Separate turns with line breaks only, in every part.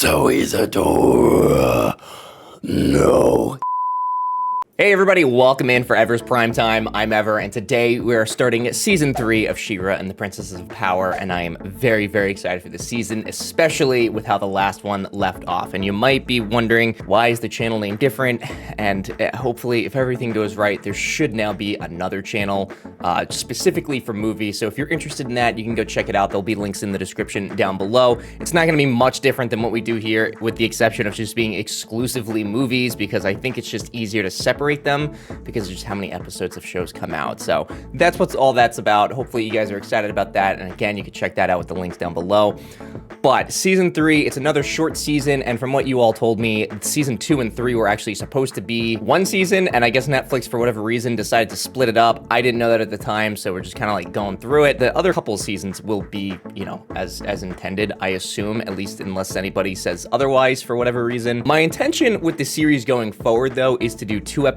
So Isadora. No.
Hey everybody, welcome in for Ever's Primetime. I'm Ever, and today we are starting Season 3 of She-Ra and the Princesses of Power, and I am very, very excited for this season, especially with how the last one left off. And you might be wondering, why is the channel name different? And hopefully, if everything goes right, there should now be another channel specifically for movies. So if you're interested in that, you can go check it out. There'll be links in the description down below. It's not gonna be much different than what we do here, with the exception of just being exclusively movies, because I think it's just easier to separate them because of just how many episodes of shows come out. So that's what all that's about. Hopefully you guys are excited about that. And again, you can check that out with the links down below. But season 3, it's another short season. And from what you all told me, season 2 and 3 were actually supposed to be one season. And I guess Netflix, for whatever reason, decided to split it up. I didn't know that at the time. So we're just kind of like going through it. The other couple of seasons will be, you know, as intended, I assume, at least unless anybody says otherwise for whatever reason. My intention with the series going forward, though, is to do 2 episodes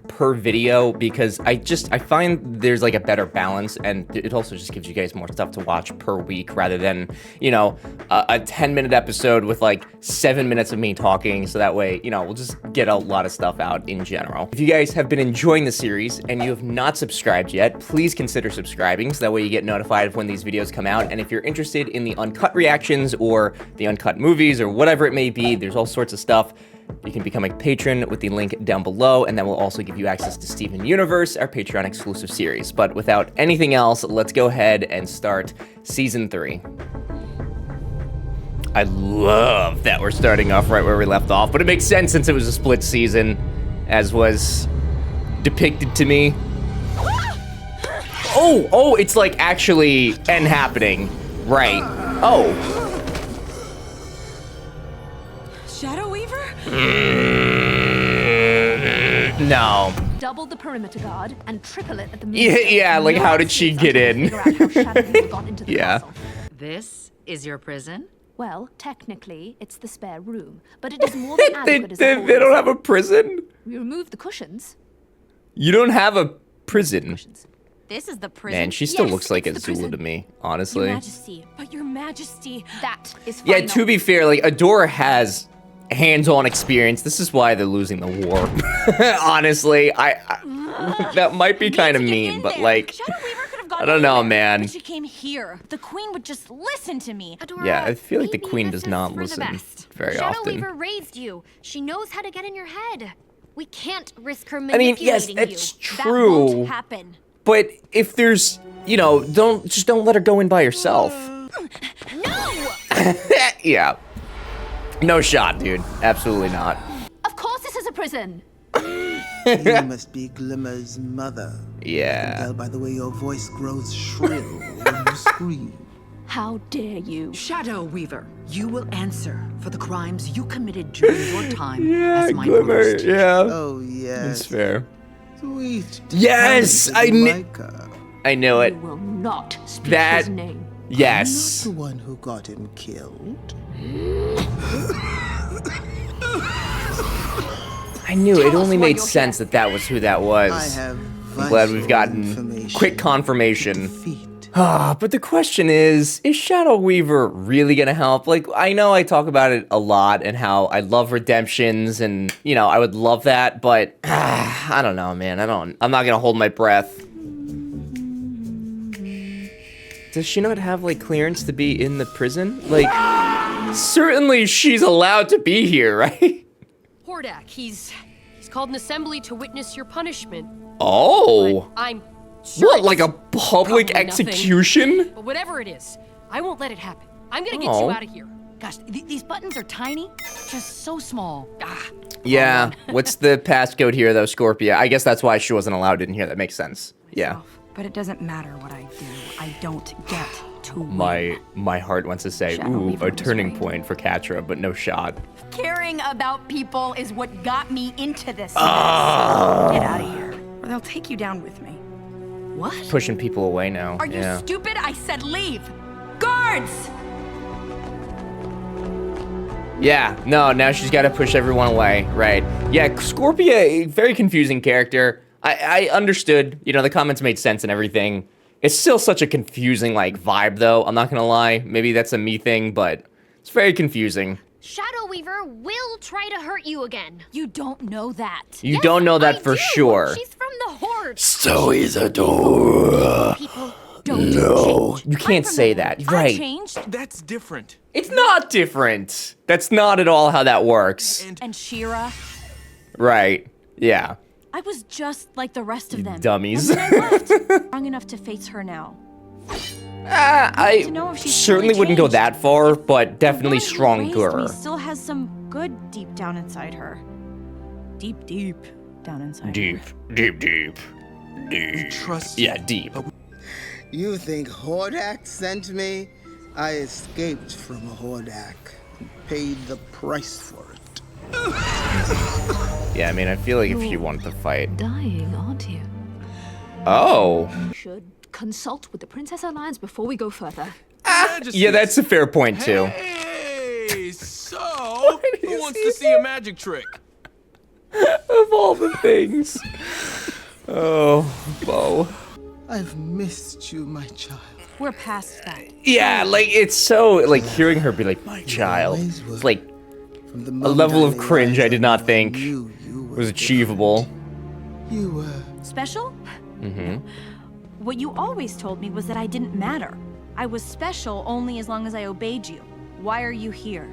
per video, because I find there's like a better balance, and it also just gives you guys more stuff to watch per week rather than, you know, a 10-minute episode with like 7 minutes of me talking. So that way, you know, we'll just get a lot of stuff out in general. If you guys have been enjoying the series and you have not subscribed yet, please consider subscribing so that way you get notified of when these videos come out. And if you're interested in the uncut reactions or the uncut movies or whatever it may be, there's all sorts of stuff. You can become a patron with the link down below, and that will also give you access to Steven Universe, our Patreon exclusive series. But without anything else, let's go ahead and start season 3. I love that we're starting off right where we left off, but it makes sense since it was a split season, as was depicted to me. Oh, it's like actually happening. Right. Oh.
Shadow Weaver?
No.
Double the perimeter guard and triple it at the
Yeah, like how did she get in? Yeah.
This is your prison?
Well, technically, it's the spare room, but it is more than adequate as a
They don't have a prison?
We removed the cushions.
You don't have a prison.
Cushions.
This is the prison.
Man, she still
Yes,
looks like
it's
a
the prison.
Zula to me, honestly.
Your Majesty, but Your Majesty, that is
Yeah,
final.
to be fair, like, Adora has hands-on experience. This is why they're losing the war. Honestly, I that might be kind of mean, but like,
Shadow Weaver could have gone
I don't know,
anywhere,
man.
But she came here. The Queen would just listen to me.
Adora,
Yeah, I feel like the
maybe
Queen
this
does not
is for the
listen
best.
very
Shadow
often.
Weaver raised you. She knows how to get in your head. We can't risk her
I mean,
manipulating
yes,
you.
that's
That
true.
won't happen.
But if there's, you know, don't let her go in by herself.
No!
Yeah. No shot, dude. Absolutely not.
Of course this is a prison.
You must be Glimmer's mother. I can
Yeah.
tell by the way your voice grows shrill when you scream.
How dare you?
Shadow Weaver, you will answer for the crimes you committed during your time
Yeah,
as my
Glimmer.
brother's teacher.
Yeah.
Oh, yes.
That's fair.
Sweet.
Yes, I
talented
knew.
Micah.
I knew it.
You will not speak
That-
his name.
Yes.
Not the one who got him killed.
I knew it.
Tell us
Only
why
made
you're
sense that that was who that was.
I have
I'm glad we've
vital
gotten
information
quick
to
confirmation.
defeat.
But the question is Shadow Weaver really gonna help? Like, I know I talk about it a lot and how I love redemptions and, you know, I would love that, but I don't know, man. I'm not gonna hold my breath. Does she not have, like, clearance to be in the prison? Like, certainly she's allowed to be here, right?
Hordak, he's called an assembly to witness your punishment.
Oh.
I'm sure
What,
it's
like a public
probably nothing.
execution?
But whatever it is, I won't let it happen. I'm gonna get
Oh.
you out of here.
Gosh, these buttons are tiny, just so small.
Yeah. What's the passcode here, though, Scorpia? I guess that's why she wasn't allowed in here. That makes sense. Yeah.
But it doesn't matter what I do. I don't get to win.
My heart wants to say,
Shadow
ooh,
Weaver
a
was
turning
right.
point for Catra, but no shot.
Caring about people is what got me into this.
Ah.
Get out of here, or they'll take you down with me.
What?
Pushing people away now.
Are you
yeah.
stupid? I said leave. Guards!
Yeah, no, now she's got to push everyone away, right. Yeah, Scorpia, a very confusing character. I understood, you know, the comments made sense and everything. It's still such a confusing, like, vibe, though. I'm not gonna lie. Maybe that's a me thing, but it's very confusing.
Shadow Weaver will try to hurt you again.
You don't know that.
You don't know that
I
for
do.
sure.
She's from the Horde.
So Isadora.
People.
No.
You can't say that.
I
Right.
changed.
That's different.
It's not different. That's not at all how that works.
And Shira,
Right. Yeah.
I was just like the rest of them.
Dummies.
And then I left. Strong enough to face her now.
I
to know if she's
certainly
really
wouldn't go
changed.
that far, but definitely
The one who raised
stronger.
me still has some good deep down inside her. Deep down inside her.
Deep.
Trust.
Yeah, deep.
You think Hordak sent me? I escaped from Hordak and paid the price for it.
Yeah, I mean, I feel like if she wanted to fight.
Dying, aren't you?
Oh.
Should consult with the Princess Alliance before we go further.
Yeah, that's a fair point, too.
Hey, so who wants to see a magic trick?
Of all the things. Oh, Bo.
I've missed you, my child.
We're past that.
Yeah, like, it's so, like, hearing her be like, my child. It's like
From the
a
moment
level
I
of cringe I did not think
you were
was achievable.
You were.
Special?
Mm-hmm.
What you always told me was that I didn't matter. I was special only as long as I obeyed you. Why are you here?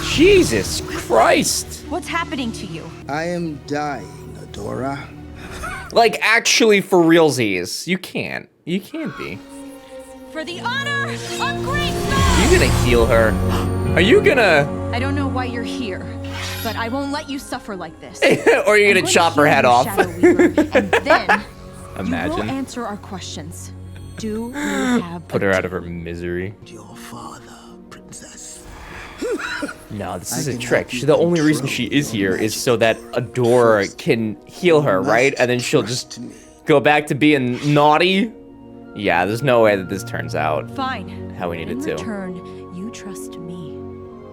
Jesus Christ.
What's happening to you?
I am dying, Adora.
Like, actually, for realsies. You can't. You can't be.
For the honor of great
Are you gonna heal her? Are you gonna...
I don't know why you're here, but I won't let you suffer like this.
or are you gonna chop her head off?
Shadow Weaver, and then you will
Imagine.
answer our questions. Do you have
Put her out of her misery.
Your father, princess.
No, this
I
is a
can
trick.
help you
The only reason
control
she is
your
here is so that Adora can heal her, right? And then she'll just
Trust me.
go back to being naughty. Yeah, there's no way that this turns out
Fine.
how we need
In
it to.
return, you trust me.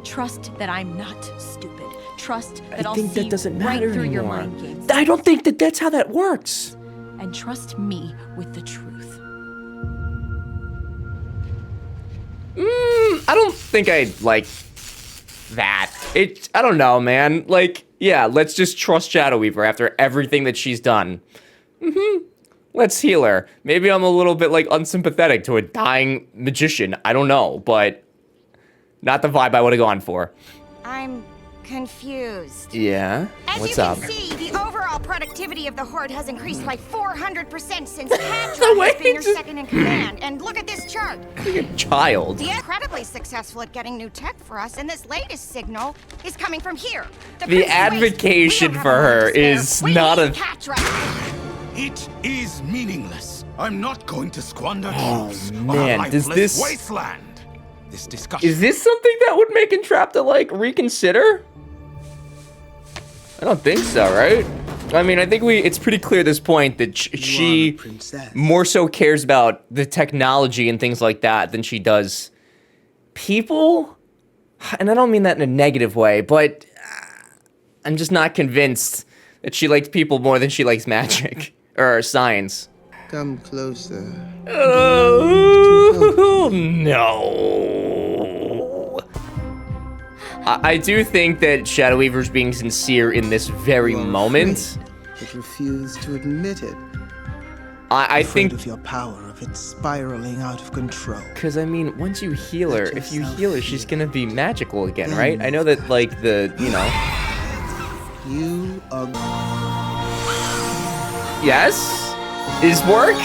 Trust that I'm not stupid. Trust that I'll
think
see
that doesn't
right
matter
through your
anymore.
mind games.
I don't think that that's how that works.
And trust me with the truth.
I don't think I like that. I don't know, man. Like, yeah, let's just trust Shadow Weaver after everything that she's done. Let's heal her. Maybe I'm a little bit, like, unsympathetic to a dying magician. I don't know, but not the vibe I would have gone for.
I'm confused.
Yeah?
As
What's
you
up?
can see, the overall productivity of the Horde has increased by 400% since Patra
way
has been your
to-
second in command. And look at this chart.
Child.
The incredibly successful at getting new tech for us, and this latest signal is coming from here.
The
Prince's
advocation
waste. We don't
for
have a
her
lot to spare.
is
We
not
need
a...
Patra.
It is meaningless. I'm not going to squander
Oh,
troops
man,
on a
does
lifeless
this-
wasteland. This discussion.
Is this something that would make Entrapta, like, reconsider? I don't think so, right? I mean, I think it's pretty clear at this point that she
princess.
more so cares about the technology and things like that than she does people. And I don't mean that in a negative way, but I'm just not convinced that she likes people more than she likes magic or science.
Come closer.
Oh, no. I do think that Shadow Weaver's being sincere in this very
You are
moment.
afraid, but refuse to admit it.
I
Afraid
think,
of your power, of it spiraling out of control.
because I mean, once you heal her,
Let
if you
yourself
heal her, she's
heal.
gonna be magical again,
Then-
right? I know that, like, you know.
You are.
Yes? Is work?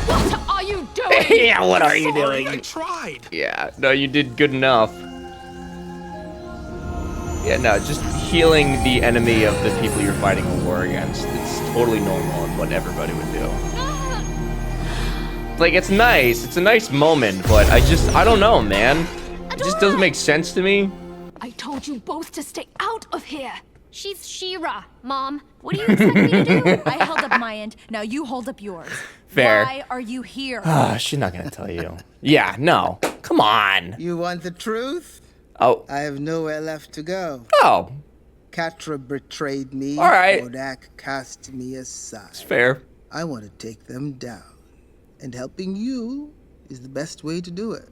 What are you doing?
Yeah, what are you
Sorry,
doing?
I tried.
Yeah, no, you did good enough. Yeah, no, just healing the enemy of the people you're fighting a war against. It's totally normal and what everybody would do. Like, it's nice. It's a nice moment, but I don't know, man. It just doesn't make sense to me.
I told you both to stay out of here.
She's She-Ra, Mom. What do you expect me to do?
I held up my end. Now you hold up yours.
Fair.
Why are you here?
She's not gonna tell you. Yeah, no. Come on.
You want the truth?
Oh.
I have nowhere left to go.
Oh.
Catra betrayed me.
All right.
Hordak cast me aside.
It's fair.
I want to take them down. And helping you is the best way to do it.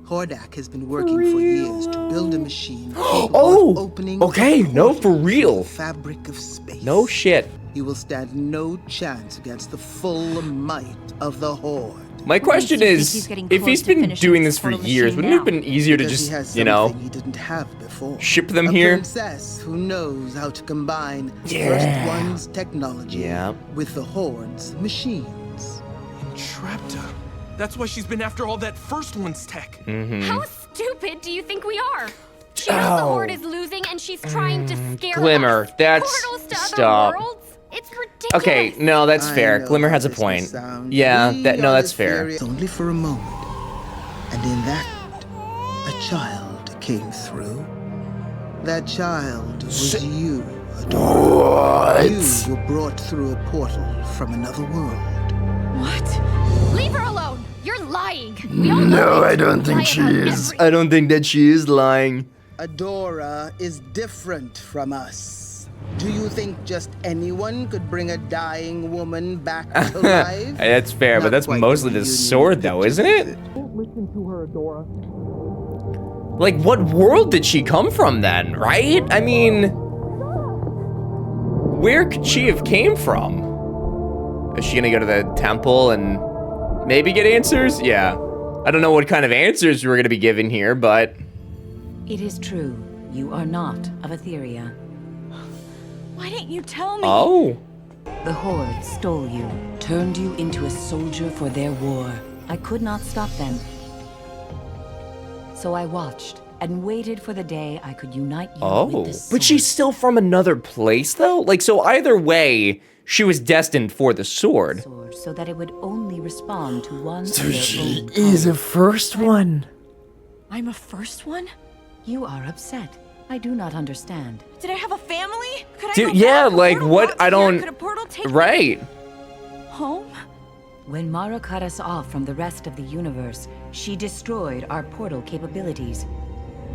Hordak has been working for years to build a machine capable of opening
for real.
the fabric of space.
No shit.
You will stand no chance against the full might of the Horde.
My question is, if he's been doing this for years, wouldn't it have been easier to just, you know,
he didn't have before.
ship them
a
here?
Princess who knows how to combine First One's technology with the Horde's machines.
Entrapta. That's why she's been after all that First One's tech.
How stupid do you think we are? She knows the Horde is losing and she's trying to scare
Glimmer,
us.
that's...
Portals to
Stop.
other worlds? It's ridiculous.
Okay, no, that's fair. Glimmer has a point. Yeah, that's fair.
Only for a moment. And in that, a child came through. That child was you, Adora.
What?
You were brought through a portal from another world.
What? Leave her alone. You're lying. We all know
No,
it.
I don't think
Lie
she
about
is.
every-
I don't think that she is lying.
Adora is different from us. Do you think just anyone could bring a dying woman back to life?
That's fair, but
Not
that's
quite
mostly
the
the
way you
sword, though, isn't it?
Don't listen to her, Adora.
Like, what world did she come from then, right? I mean, where could she have came from? Is she gonna go to the temple and maybe get answers? Yeah. I don't know what kind of answers we're gonna be given here, but...
It is true. You are not of Etheria.
Why didn't you tell me?
Oh.
The Horde stole you, turned you into a soldier for their war. I could not stop them. So I watched and waited for the day I could unite you with the sword.
But she's still from another place, though? Like, so either way, she was destined for the sword.
So that it would only respond to one
So
of their
she
own
is a
powers.
first one.
I'm a first one?
You are upset. I do not understand.
Did I have a family? Could I
Dude,
go
yeah,
back? A
like,
portal
what?
walked
I
here.
don't...
Could a portal take me
Right.
home?
When Mara cut us off from the rest of the universe, she destroyed our portal capabilities.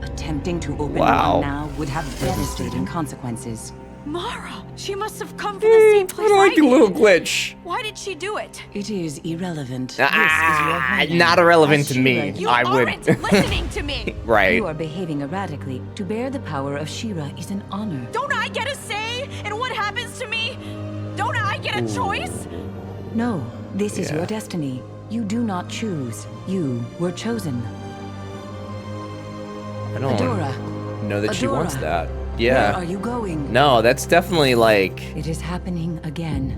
Attempting to open one now would have devastating consequences.
Mara, she must have come from the same
I
place
don't like the
did.
little glitch.
Why did she do it?
It is irrelevant. This is your homeland.
Not irrelevant to
As
me.
She-Ra,
You
I would.
aren't listening to me.
Right.
You are behaving erratically. To bear the power of She-Ra is an honor.
Don't I get a say in what happens to me? Don't I get a choice?
No, this is your destiny. You do not choose. You were chosen.
I don't
Adora.
know that she wants
Adora.
that.
Where
Yeah.
are you going?
No, that's definitely like...
It is happening again.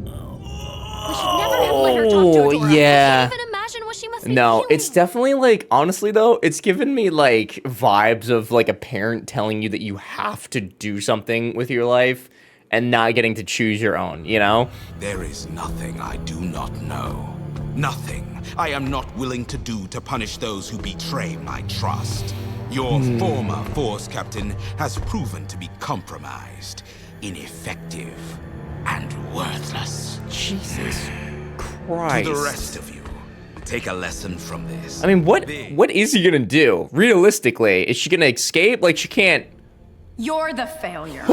We should never have let her talk to Adora.
yeah.
I can't even imagine what she must be
No,
feeling.
it's definitely like, honestly though, it's given me like vibes of like a parent telling you that you have to do something with your life and not getting to choose your own, you know?
There is nothing I do not know. Nothing I am not willing to do to punish those who betray my trust. Your former force captain has proven to be compromised, ineffective, and worthless.
Jesus Christ.
To the rest of you, take a lesson from this.
I mean, what is he gonna do? Realistically, is she gonna escape? Like, she can't...
You're the failure.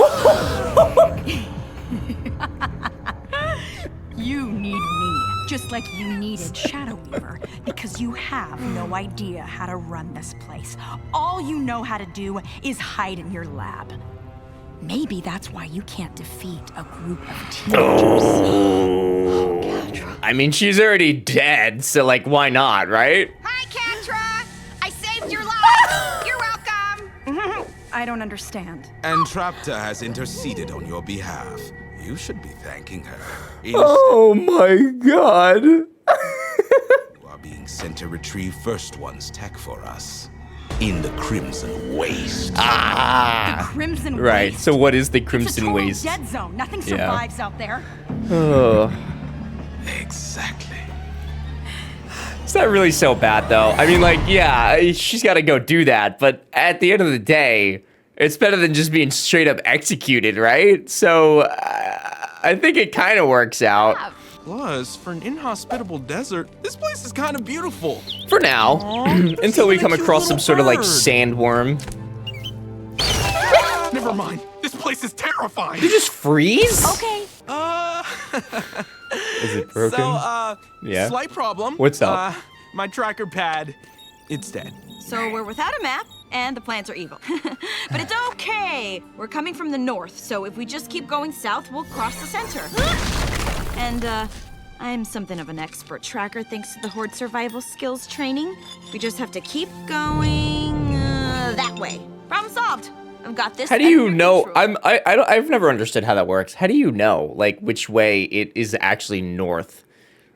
You need me, just like you needed Shadow Weaver, because you have no idea how to run this place. All you know how to do is hide in your lab. Maybe that's why you can't defeat a group of teenagers.
I mean, she's already dead, so like, why not, right?
Hi, Catra! I saved your life! You're welcome!
I don't understand.
Entrapta has interceded on your behalf. You should be thanking her.
Oh my god.
You are being sent to retrieve First One's tech for us. In the Crimson Waste.
The Crimson
Right,
Waste.
so what is the
It's a
Crimson
total
Waste?
dead zone. Nothing
Yeah.
survives out there.
Oh.
Exactly.
It's not really so bad, though. I mean, like, yeah, she's got to go do that, but at the end of the day, it's better than just being straight up executed, right? So, I think it kind of works out.
Plus, for an inhospitable desert, this place is kind of beautiful.
For now. Until we come across some sort of, like, sandworm.
Never mind. This place is terrifying.
Did you just freeze?
Okay.
Is it broken?
So,
yeah.
Slight problem.
What's up?
My tracker pad, it's dead.
So we're without a map, and the plants are evil. But it's okay. We're coming from the north, so if we just keep going south, we'll cross the center. And, I'm something of an expert tracker thanks to the Horde survival skills training. We just have to keep going that way. Problem solved. I've got this.
How do you know? I've never understood how that works. How do you know, like, which way it is actually north,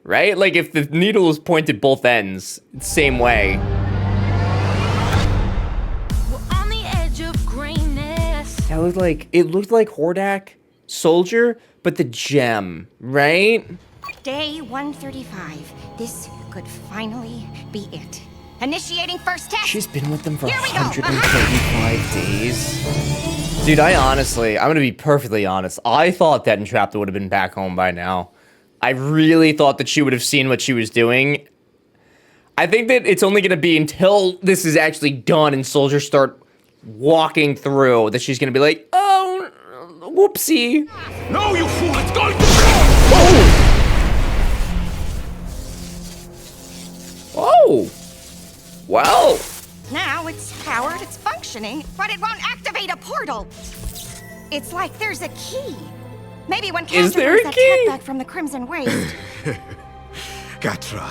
right? Like, if the needle is pointed both ends, same way.
We're on the edge of greenness.
That looked like Hordak, Soldier, but the gem, right?
Day 135. This could finally be it. Initiating first test.
She's been with them for
Here we go.
135 days. Dude, I'm gonna be perfectly honest. I thought that Entrapta would have been back home by now. I really thought that she would have seen what she was doing. I think that it's only gonna be until this is actually done and soldiers start walking through that she's gonna be like, oh, whoopsie.
No, you fool, it's going to go!
Oh! Oh! Well.
Now it's powered, it's functioning, but it won't activate a portal. It's like there's a key. Maybe when
Is there
counterparts
a key?
attack back from the Crimson Waste.
Catra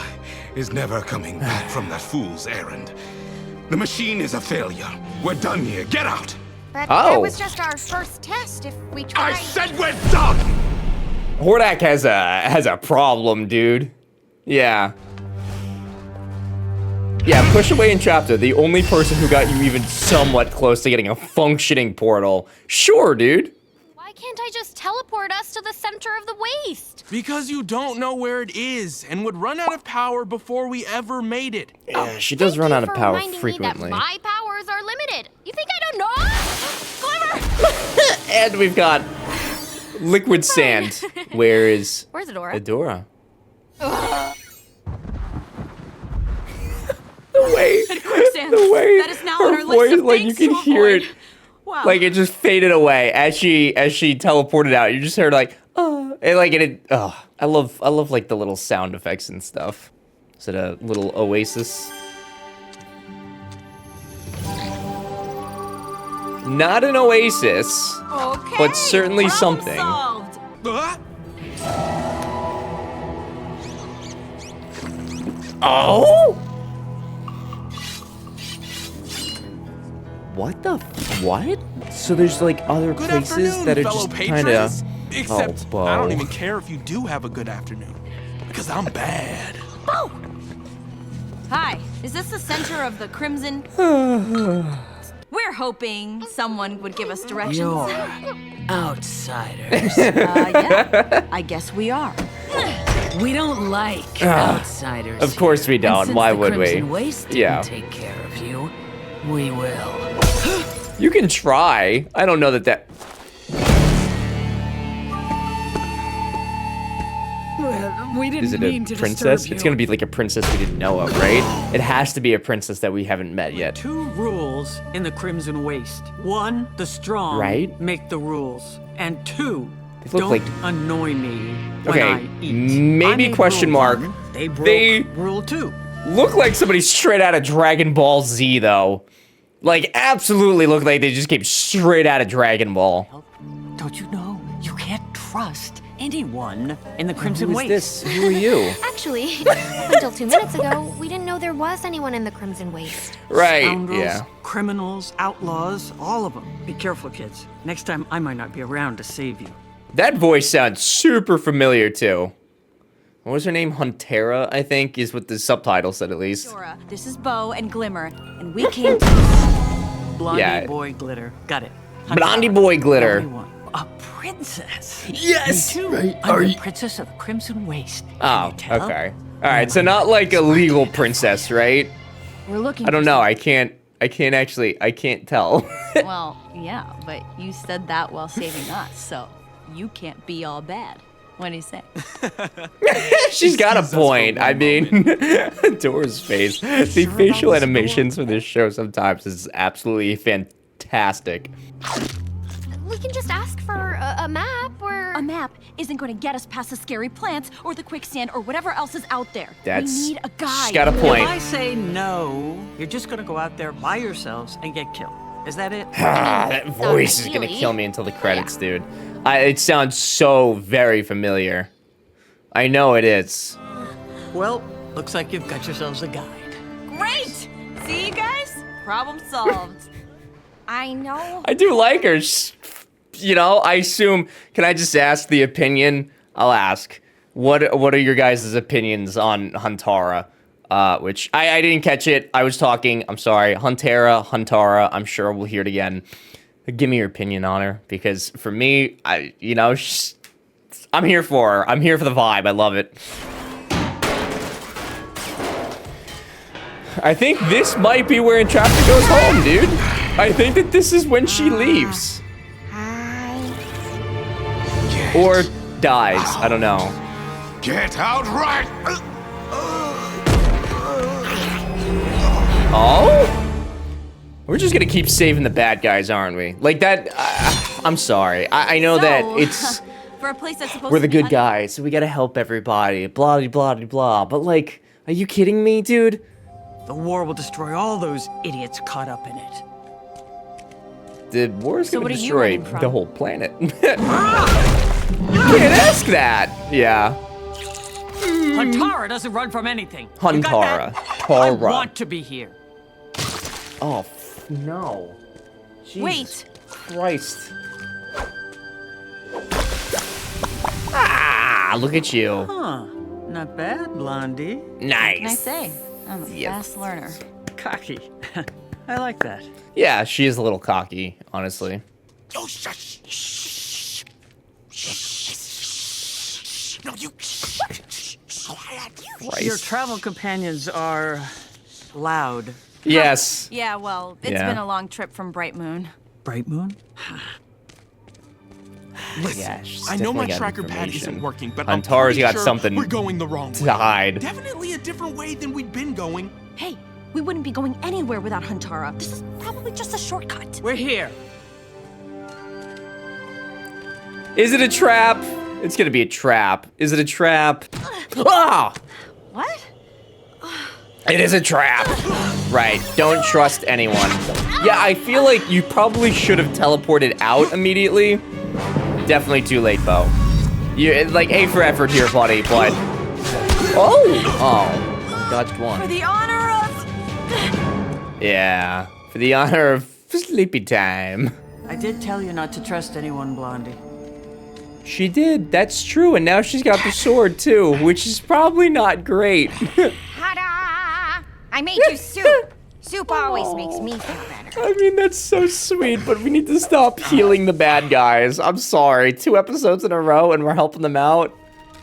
is never coming back from that fool's errand. The machine is a failure. We're done here. Get out!
But
Oh.
that was just our first test. If we try...
I said we're done!
Hordak has a problem, dude. Yeah. Yeah, push away Entrapta, the only person who got you even somewhat close to getting a functioning portal. Sure, dude.
Why can't I just teleport us to the center of the waste?
Because you don't know where it is and would run out of power before we ever made it.
Yeah, she does run out of power frequently.
Me that my powers are limited. You think I don't know? Glimmer!
And we've got liquid sand. Where's
Adora?
Adora? The way
That is now
her
on our list
voice,
of
like you
things
can
to
hear
avoid.
it,
Wow.
like it just faded away as she teleported out. You just heard like, oh, and like it. Oh, I love like the little sound effects and stuff. Is it a little oasis? Not an oasis,
Okay,
but certainly
problem
something.
solved.
Oh! What the what? So there's like other
Good
places
afternoon,
that are
fellow
just kind of.
patrons. Except
Oh,
I don't
Bo.
even care if you do have a good afternoon. Because I'm bad.
Hi, is this the center of the Crimson? We're hoping someone would give us directions.
You're outsiders.
Yeah, I guess we are.
We don't like outsiders.
Of course we
here.
don't.
And since
Why
the
would we?
Crimson Waste didn't
Yeah.
take care of you, we will.
You can try. I don't know that.
We didn't
Is it
mean
a
to
princess?
disturb
It's
you.
gonna be like a princess we didn't know of, right? It has to be a princess that we haven't met yet.
Two rules in the Crimson Waste. One, the strong
Right?
make the rules. And two,
They look
don't
like-
annoy me when
Okay,
I eat.
maybe
I made
question
rule
mark.
one, they broke
They
rule two.
look like somebody straight out of Dragon Ball Z, though. Like, absolutely look like they just came straight out of Dragon Ball.
Don't you know? You can't trust anyone in the Crimson
Who is
Waste.
this? Who are you?
Actually, until 2 minutes ago, we didn't know there was anyone in the Crimson Waste.
Right,
Scoundrels,
yeah.
criminals, outlaws, all of them. Be careful, kids. Next time, I might not be around to save you.
That voice sounds super familiar, too. What was her name? Huntera, I think, is what the subtitle said, at least.
Dora, this is Bo and Glimmer, and we came to...
Blondie
Yeah.
boy glitter. Got it.
Blondie boy glitter.
Only one. A princess.
Yes!
Me too.
Right.
I'm
Are
the
you-
princess of Crimson Waste.
Oh,
Can you tell?
okay. All right, so not like a legal princess, right?
We're looking
I don't
for
know. I can't tell.
Well, yeah, but you said that while saving us, so you can't be all bad. What do you say?
She's got a point. I mean, Dora's face. The facial animations for this show sometimes is absolutely fantastic.
We can just ask for a map or...
A map isn't going to get us past the scary plants or the quicksand or whatever else is out there. We need a guide.
She's got a point.
If I say no, you're just gonna go out there by yourselves and get killed. Is that it?
That voice is gonna kill me until the credits, dude. It sounds so very familiar. I know it is.
Well, looks like you've got yourselves a guide.
Great! See you guys? Problem solved.
I know.
I do like her. You know, I assume. Can I just ask the opinion? I'll ask. What are your guys' opinions on Huntara? Which I didn't catch it. I was talking. I'm sorry. Huntara. I'm sure we'll hear it again. Give me your opinion on her, because for me, I'm here for her. I'm here for the vibe. I love it. I think this might be where Entrapta goes home, dude. I think that this is when she leaves. Or dies. I don't know.
Get out right!
Oh? We're just gonna keep saving the bad guys, aren't we? Like that, I'm sorry. I know that it's...
For a place that's supposed
We're the
to be
good guys, so we gotta help everybody. Blah, blah, blah, blah. But like, are you kidding me, dude?
The war will destroy all those idiots caught up in it.
The war's
So
gonna
what are you
destroy
running from?
the whole planet. You can't ask that. Yeah.
Huntara doesn't run from anything. You got
Huntara.
that? I
Tara.
want to be here.
Oh, no. Jesus
Wait.
Christ. Ah, look at you.
Huh. Not bad, Blondie.
Nice.
What can I say? I'm a fast learner.
Cocky. I like that.
Yeah, she is a little cocky, honestly.
Oh, shush. Shh. Shh. No, you.
Christ.
Your travel companions are loud.
Yes.
Yeah, well, it's
Yeah.
been a long trip from Bright Moon.
Bright Moon?
Listen,
Yeah, she's
I know my
definitely got
tracker pad
information.
isn't working, but I'm
Huntara's
pretty
got
sure
something
we're going the wrong
to
way.
hide.
Definitely a different way than we'd been going.
Hey, we wouldn't be going anywhere without Huntara. This is probably just a shortcut.
We're here.
Is it a trap? It's gonna be a trap. Is it a trap? Ah!
What?
It is a trap. Right, don't trust anyone. Yeah, I feel like you probably should have teleported out immediately. Definitely too late, Bo. You like A for effort here, buddy, but... Oh, dodged
For
one.
the honor of...
Yeah, for the honor of sleepy time.
I did tell you not to trust anyone, Blondie.
She did, that's true, and now she's got the sword too, which is probably not great.
Ta-da! I made you soup. Soup always makes me feel better.
I mean, that's so sweet, but we need to stop healing the bad guys. I'm sorry, 2 episodes in a row and we're helping them out.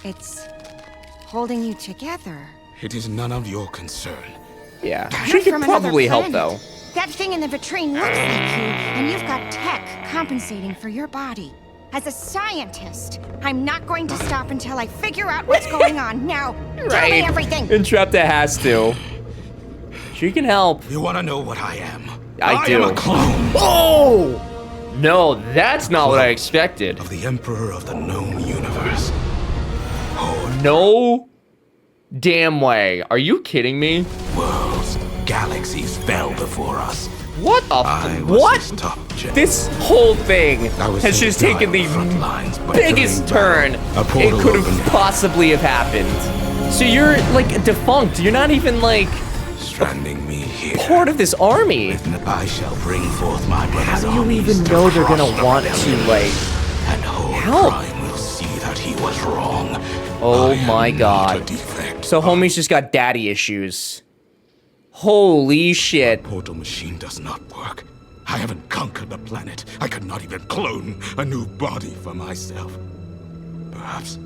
It's holding you together.
It is none of your concern.
Yeah,
You're
she could
from another
probably help
planet.
though.
That thing in the vitrine looks like you, and you've got tech compensating for your body. As a scientist, I'm not going to stop until I figure out what's going on. Now, tell me everything.
Entrapta has to. She can help.
You want to know what I am?
I do.
am a clone.
Oh! No, that's not what I expected.
Of the Emperor of the known universe.
No damn way. Are you kidding me?
Worlds, galaxies fell before us.
What the what? This whole thing has just taken the biggest turn it could have possibly have happened. So you're like defunct. You're not even like
stranding me here.
Part of this army.
I shall bring forth my brother's
How do you
armies
even
to
know they're
crush
gonna
the
want to
rebellion.
like
And whole
help?
Prime will see that he was wrong.
Oh my god. So homie's just got daddy issues. Holy shit.
Portal machine does not work. I haven't conquered the planet. I could not even clone a new body for myself. Perhaps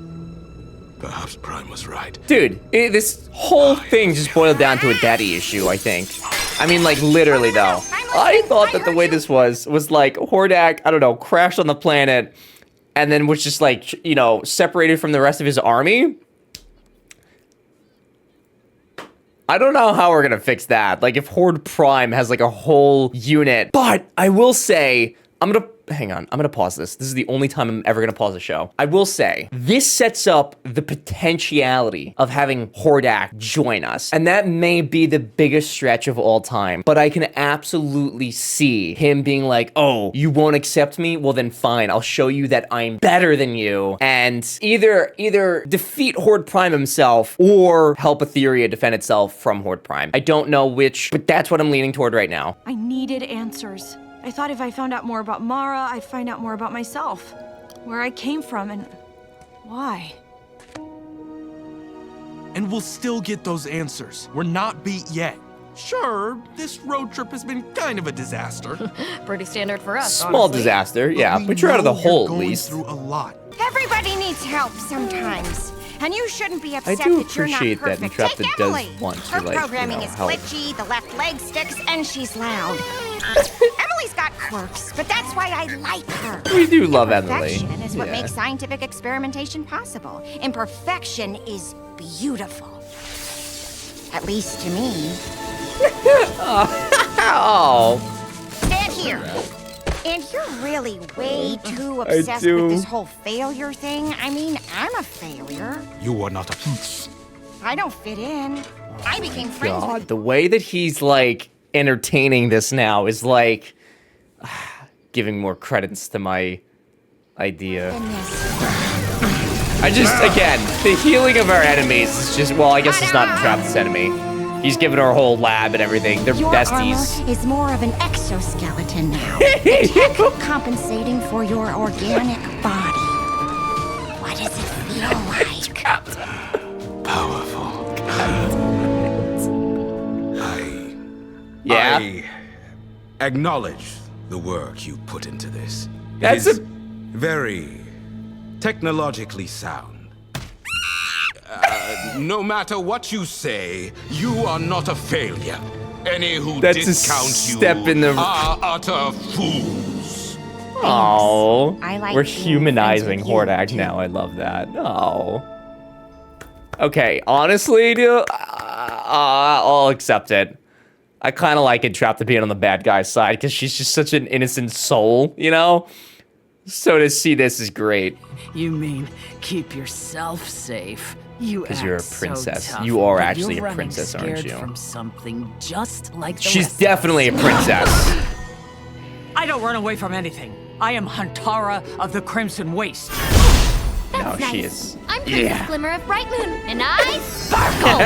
Prime was right.
Dude, this whole thing just boiled down to a daddy issue, I think. I mean, like, literally, though. I thought that the way this was like, Hordak, I don't know, crashed on the planet, and then was just, like, you know, separated from the rest of his army. I don't know how we're gonna fix that. Like, if Horde Prime has, like, a whole unit. But I will say, I'm gonna hang on. I'm gonna pause this. This is the only time I'm ever gonna pause the show. I will say, this sets up the potentiality of having Hordak join us. And that may be the biggest stretch of all time, but I can absolutely see him being like, oh, you won't accept me? Well then fine, I'll show you that I'm better than you. And either defeat Horde Prime himself or help Etheria defend itself from Horde Prime. I don't know which, but that's what I'm leaning toward right now.
I needed answers. I thought if I found out more about Mara, I'd find out more about myself. Where I came from and why.
And we'll still get those answers. We're not beat yet. Sure, this road trip has been kind of a disaster.
Pretty standard for us,
Small
honestly.
disaster, yeah, but you're out of the hole at
going
least.
through a lot.
Everybody needs help sometimes. And you shouldn't be upset
I do
that you're not
appreciate that
perfect.
Entrapta
Take
does
Emily.
want
Her
to, like,
programming
you know,
is
help.
glitchy, the left leg sticks, and she's loud. Emily's got quirks, but that's why I like her.
We do love Emily.
Imperfection is what
Yeah.
makes scientific experimentation possible. Imperfection is beautiful. At least to me.
Oh.
Stand here. And you're really way too obsessed with this whole failure thing. I mean, I'm a failure.
You are not a piece.
I don't fit in. I became friends with
God, the way that he's like entertaining this now is like giving more credits to my idea. I just, again, the healing of our enemies is just, well, I guess it's not Entrapta's enemy. He's given her a whole lab and everything. They're
Your
besties.
armor is more of an exoskeleton now. Tech compensating for your organic body. What does it feel like?
Powerful.
Yeah.
I acknowledge the work you put into this.
That's
it is very technologically sound. No matter what you say, you are not a failure. Any who
That's a
discount
step
you
in the-
are utter fools.
Oh,
I like
we're
being
humanizing
friends with you,
Hordak now. I love that. Oh. Okay, honestly, dude, I'll accept it. I kind of like Entrapta being on the bad guy's side because she's just such an innocent soul, you know? So to see this is great.
You mean keep yourself safe? You
'Cause you're a
act
princess.
So tough,
You are
but
actually
you're
a
running
princess, aren't
scared
you?
From something just like the
She's
rest of
definitely a
us.
princess.
I don't run away from anything. I am Huntara of the Crimson Waste.
No,
Nice.
she is.
I'm Princess
Yeah.
Glimmer of Bright Moon, and I sparkle.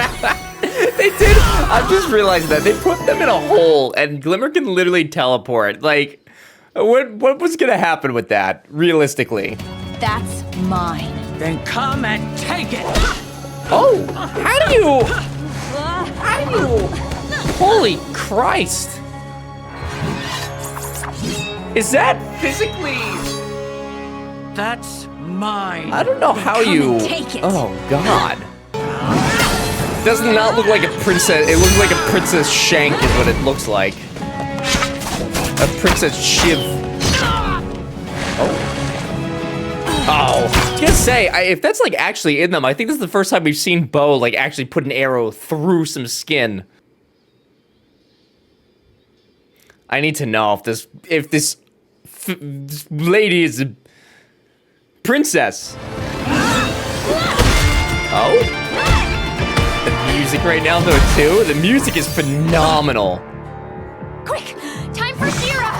They did. I'm just realizing that they put them in a hole, and Glimmer can literally teleport. Like, what was gonna happen with that, realistically?
That's mine.
Then come and take it.
Oh, how do you? Holy Christ! Is that physically?
That's mine.
I don't know how
Come
you.
and take it.
Oh God! Does not look like a princess. It looks like a Princess Shank is what it looks like. A Princess Shiv. Oh. Oh, I was gonna say, if that's like actually in them, I think this is the first time we've seen Bo like actually put an arrow through some skin. I need to know if this lady is a princess. Oh, the music right now though too. The music is phenomenal.
Quick, time for Shira.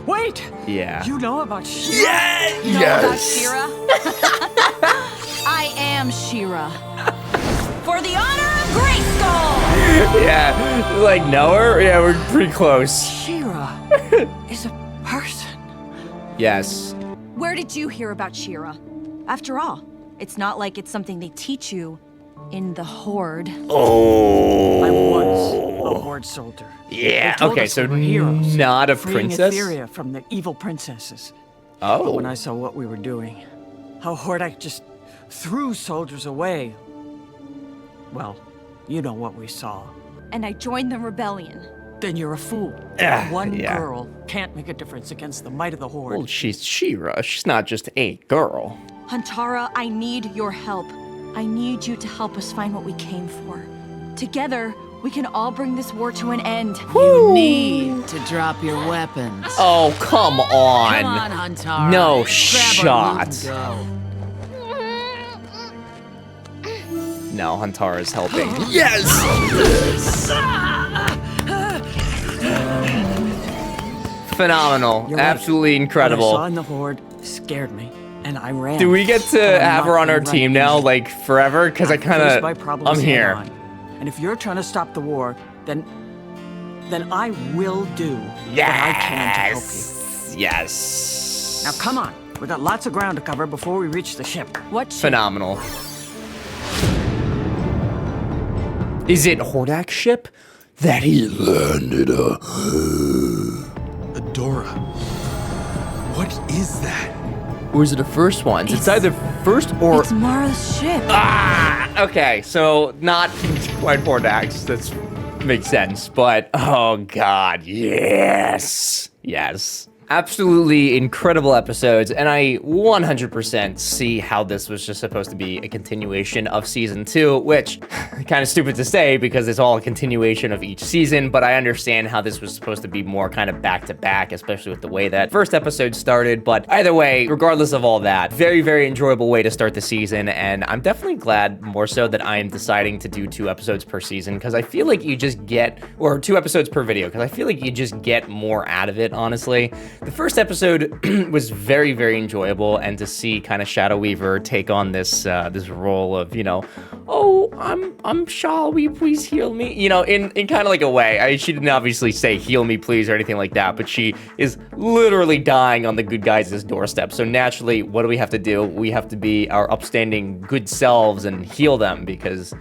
Wait.
Yeah.
You know about Shira?
Yeah.
You know about Shira? I am Shira. For the honor of Grayskull!
Yeah, like know her? Yeah, we're pretty close.
Shira is a person.
Yes.
Where did you hear about Shira? After all, it's not like it's something they teach you in the Horde.
Oh.
I was a Horde soldier.
Yeah.
They told
Okay,
us
so
we were heroes,
not a
freeing
princess.
Etheria from the evil princesses.
Oh.
But when I saw what we were doing, how Hordak just threw soldiers away, well, you know what we saw.
And I joined the rebellion.
Then you're a fool. One girl can't make a difference against the might of the Horde.
Well, she's Shira. She's not just a girl.
Huntara, I need your help. I need you to help us find what we came for. Together, We can all bring this war to an end.
You need to drop your weapons.
Oh, come on.
Come on, Huntara.
No
Grab our loot
shot.
and
No, Huntara's helping.
Yes!
Phenomenal.
You're right.
Absolutely incredible.
What I saw in the horde scared me, and I ran.
Do we get to
But I'm
have
not
her on our
gonna
team
run
now,
easy.
like forever? Because I kind
Face my
of,
problems
I'm here.
head on. And if you're trying to stop the war, then I will do what I can to help you.
Yes.
Now come on, we got lots of ground to cover before we reach the ship.
What ship?
Phenomenal. Is it Hordak's ship that he landed on?
Adora. What is that?
Or is it the first one? It's either first or...
It's Mara's ship.
Ah! Okay, so not quite Hordak's. That makes sense. But, oh god, yes. Yes. Absolutely incredible episodes, and I 100% see how this was just supposed to be a continuation of season 2, which kind of stupid to say because it's all a continuation of each season, but I understand how this was supposed to be more kind of back-to-back, especially with the way that first episode started. But either way, regardless of all that, very, very enjoyable way to start the season, and I'm definitely glad more so that I am deciding to do 2 episodes per season, because I feel like you just get, or 2 episodes per video, because I feel like you just get more out of it, honestly. The first episode was very, very enjoyable, and to see kind of Shadow Weaver take on this this role of, you know, oh, I'm Shaw, will you please heal me? You know, in kind of like a way. She didn't obviously say heal me please or anything like that, but she is literally dying on the good guys' doorstep. So naturally, what do we have to do? We have to be our upstanding good selves and heal them, because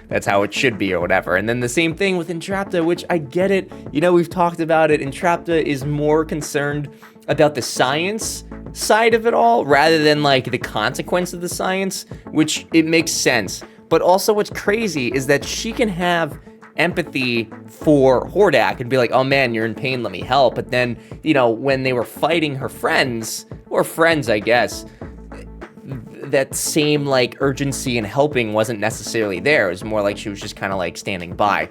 that's how it should be or whatever. And then the same thing with Entrapta, which I get it. You know, we've talked about it. Entrapta is more concerned about the science side of it all rather than like the consequence of the science, which it makes sense. But also what's crazy is that she can have empathy for Hordak and be like, oh man, you're in pain, let me help. But then, you know, when they were fighting her friends, or friends, I guess, that same like urgency and helping wasn't necessarily there. It was more like she was just kind of like standing by.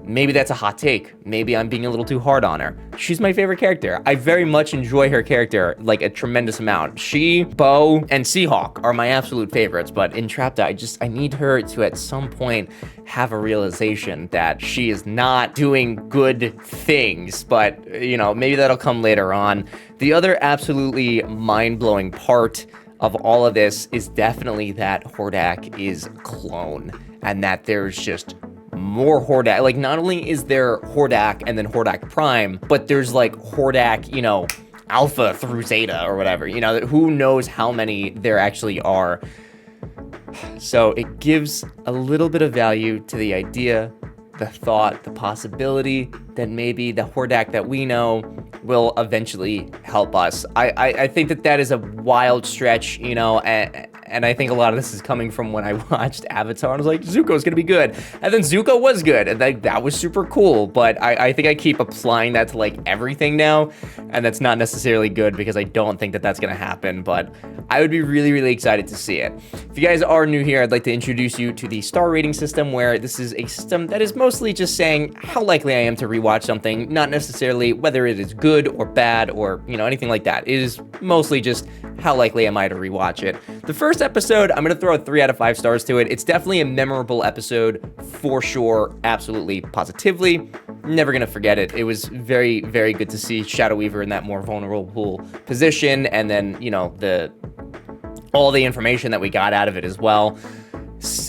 Maybe that's a hot take. Maybe I'm being a little too hard on her. She's my favorite character. I very much enjoy her character, like a tremendous amount. She, Bo, and Seahawk are my absolute favorites, but Entrapta, I need her to at some point have a realization that she is not doing good things, but you know, maybe that'll come later on. The other absolutely mind-blowing part of all of this is definitely that Hordak is a clone, and that there's just more Hordak. Like, not only is there Hordak and then Hordak Prime, but there's like Hordak, you know, Alpha through Zeta or whatever, you know, who knows how many there actually are. So it gives a little bit of value to the idea, the thought, the possibility that maybe the Hordak that we know will eventually help us. I think that is a wild stretch, you know, and I think a lot of this is coming from when I watched Avatar and I was like, Zuko's gonna be good. And then Zuko was good, and that was super cool, but I think I keep applying that to like everything now, and that's not necessarily good because I don't think that that's gonna happen, but I would be really, really excited to see it. If you guys are new here, I'd like to introduce you to the star rating system, where this is a system that is mostly just saying how likely I am to rewatch something, not necessarily whether it is good or bad or, you know, anything like that. It is mostly just how likely am I to rewatch it. The first episode, I'm gonna throw a 3 out of 5 stars to it. It's definitely a memorable episode for sure, absolutely, positively. Never gonna forget it. It was very, very good to see Shadow Weaver in that more vulnerable position, and then, you know, all the information that we got out of it as well.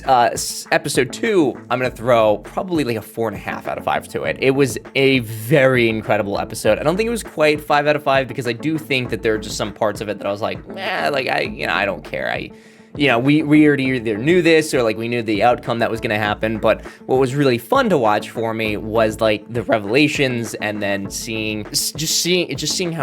Episode 2, I'm gonna throw probably like a 4.5 out of 5 to it. It was a very incredible episode. I don't think it was quite 5 out of 5 because I do think that there are just some parts of it that I was like, like I don't care. We already either knew this or like we knew the outcome that was gonna happen, but what was really fun to watch for me was like the revelations, and then seeing how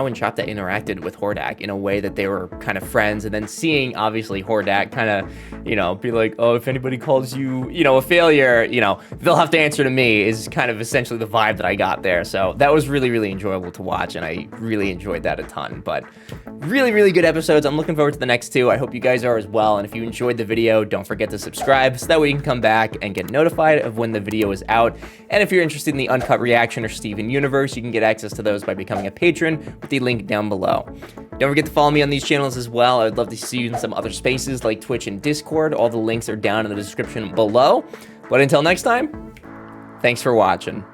Entrapta interacted with Hordak in a way that they were kind of friends, and then seeing obviously Hordak kind of, you know, be like, oh, if anybody calls you, you know, a failure, you know, they'll have to answer to me, is kind of essentially the vibe that I got there. So that was really, really enjoyable to watch, and I really enjoyed that a ton. But really, really good episodes. I'm looking forward to the next 2. I hope you guys are as well. And if you enjoyed the video, don't forget to subscribe so that way you can come back and get notified of when the video is out. And if you're interested in the uncut reaction or Steven Universe, you can get access to those by becoming a patron with the link down below. Don't forget to follow me on these channels as well. I would love to see you in some other spaces like Twitch and Discord. All the links are down in the description below. But until next time, thanks for watching.